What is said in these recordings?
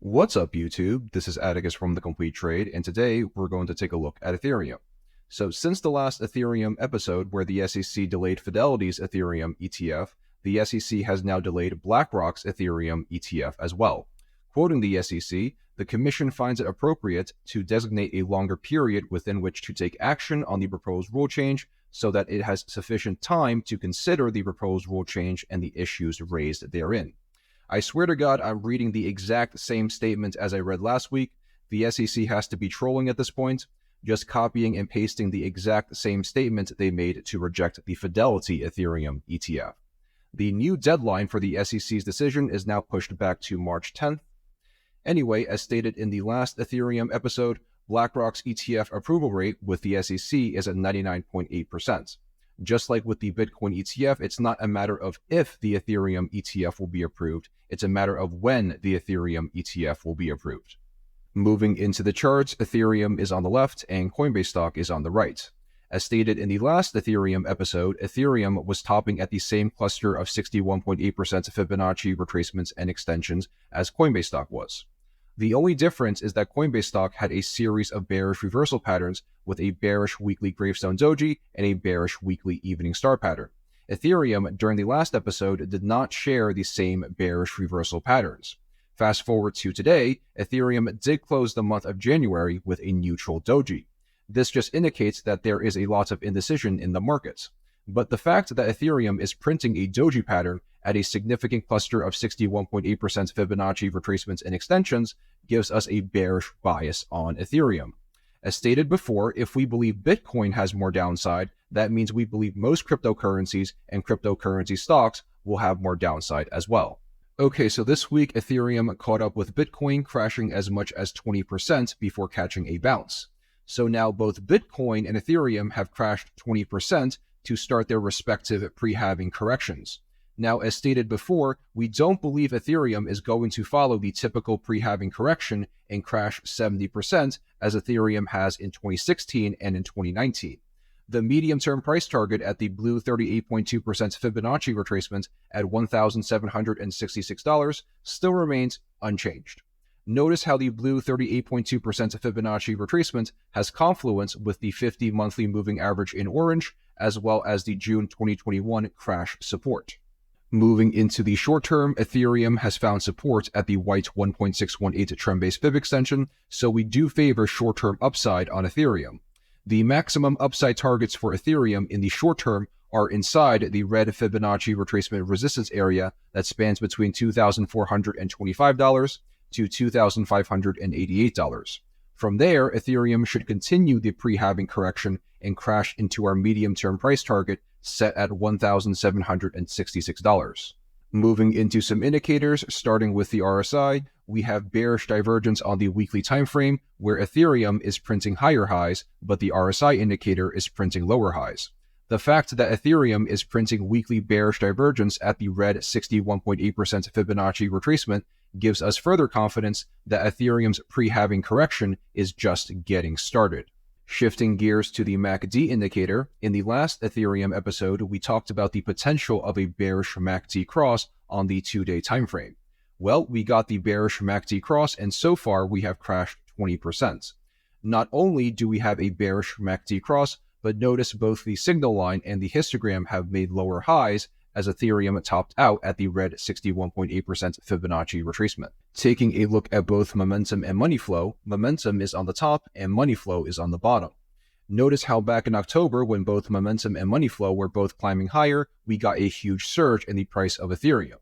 What's up, YouTube? This is Atticus from The Complete Trade, and today we're going to take a look at Ethereum. So since the last Ethereum episode where the SEC delayed Fidelity's Ethereum ETF, the SEC has now delayed BlackRock's Ethereum ETF as well. Quoting the SEC, the Commission finds it appropriate to designate a longer period within which to take action on the proposed rule change so that it has sufficient time to consider the proposed rule change and the issues raised therein. I swear to God, I'm reading the exact same statement as I read last week. The SEC has to be trolling at this point, just copying and pasting the exact same statement they made to reject the Fidelity Ethereum ETF. The new deadline for the SEC's decision is now pushed back to March 10th. Anyway, as stated in the last Ethereum episode, BlackRock's ETF approval rate with the SEC is at 99.8%. Just like with the Bitcoin ETF, it's not a matter of if the Ethereum ETF will be approved, it's a matter of when the Ethereum ETF will be approved. Moving into the charts, Ethereum is on the left and Coinbase stock is on the right. As stated in the last Ethereum episode, Ethereum was topping at the same cluster of 61.8% Fibonacci retracements and extensions as Coinbase stock was. The only difference is that Coinbase stock had a series of bearish reversal patterns with a bearish weekly gravestone doji and a bearish weekly evening star pattern. Ethereum, during the last episode, did not share the same bearish reversal patterns. Fast forward to today, Ethereum did close the month of January with a neutral doji. This just indicates that there is a lot of indecision in the markets. But the fact that Ethereum is printing a doji pattern at a significant cluster of 61.8% Fibonacci retracements and extensions gives us a bearish bias on Ethereum. As stated before, if we believe Bitcoin has more downside, that means we believe most cryptocurrencies and cryptocurrency stocks will have more downside as well. Okay, so this week Ethereum caught up with Bitcoin, crashing as much as 20% before catching a bounce. So now both Bitcoin and Ethereum have crashed 20% to start their respective pre-halving corrections. Now, as stated before, we don't believe Ethereum is going to follow the typical pre-halving correction and crash 70% as Ethereum has in 2016 and in 2019. The medium-term price target at the blue 38.2% Fibonacci retracement at $1,766 still remains unchanged. Notice how the blue 38.2% Fibonacci retracement has confluence with the 50 monthly moving average in orange, as well as the June 2021 crash support. Moving into the short term, Ethereum has found support at the white 1.618 trend-based fib extension, so we do favor short-term upside on Ethereum. The maximum upside targets for Ethereum in the short term are inside the red Fibonacci retracement resistance area that spans between $2,425 to $2,588. From there, Ethereum should continue the pre-halving correction and crash into our medium-term price target set at $1,766. Moving into some indicators, starting with the RSI, we have bearish divergence on the weekly time frame where Ethereum is printing higher highs, but the RSI indicator is printing lower highs. The fact that Ethereum is printing weekly bearish divergence at the red 61.8% Fibonacci retracement gives us further confidence that Ethereum's pre-halving correction is just getting started. Shifting gears to the MACD indicator, in the last Ethereum episode, we talked about the potential of a bearish MACD cross on the 2-day time frame. Well, we got the bearish MACD cross, and so far we have crashed 20%. Not only do we have a bearish MACD cross, but notice both the signal line and the histogram have made lower highs as Ethereum topped out at the red 61.8% Fibonacci retracement. Taking a look at both momentum and money flow, momentum is on the top and money flow is on the bottom. Notice how back in October, when both momentum and money flow were both climbing higher, we got a huge surge in the price of Ethereum.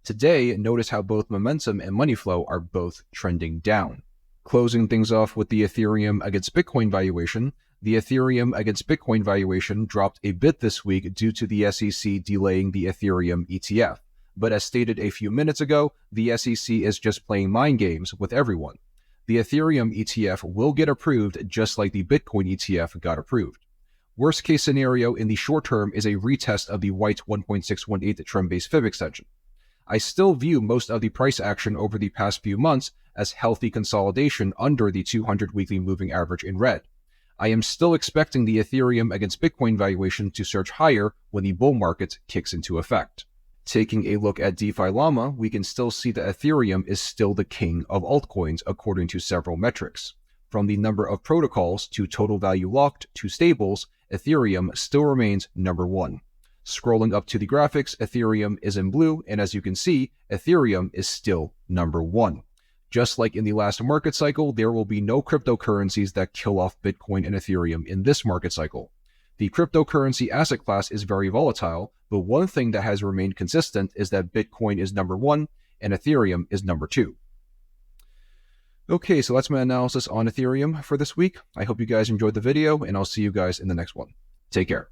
Today, notice how both momentum and money flow are both trending down. Closing things off with the Ethereum against Bitcoin valuation, the Ethereum against Bitcoin valuation dropped a bit this week due to the SEC delaying the Ethereum ETF. But as stated a few minutes ago, the SEC is just playing mind games with everyone. The Ethereum ETF will get approved just like the Bitcoin ETF got approved. Worst case scenario in the short term is a retest of the white 1.618 trend-based fib extension. I still view most of the price action over the past few months as healthy consolidation under the 200 weekly moving average in red. I am still expecting the Ethereum against Bitcoin valuation to surge higher when the bull market kicks into effect. Taking a look at DeFi Llama, we can still see that Ethereum is still the king of altcoins according to several metrics. From the number of protocols to total value locked to stables, Ethereum still remains number one. Scrolling up to the graphics, Ethereum is in blue, and as you can see, Ethereum is still number one. Just like in the last market cycle, there will be no cryptocurrencies that kill off Bitcoin and Ethereum in this market cycle. The cryptocurrency asset class is very volatile, but one thing that has remained consistent is that Bitcoin is number one and Ethereum is number two. Okay, so that's my analysis on Ethereum for this week. I hope you guys enjoyed the video, and I'll see you guys in the next one. Take care.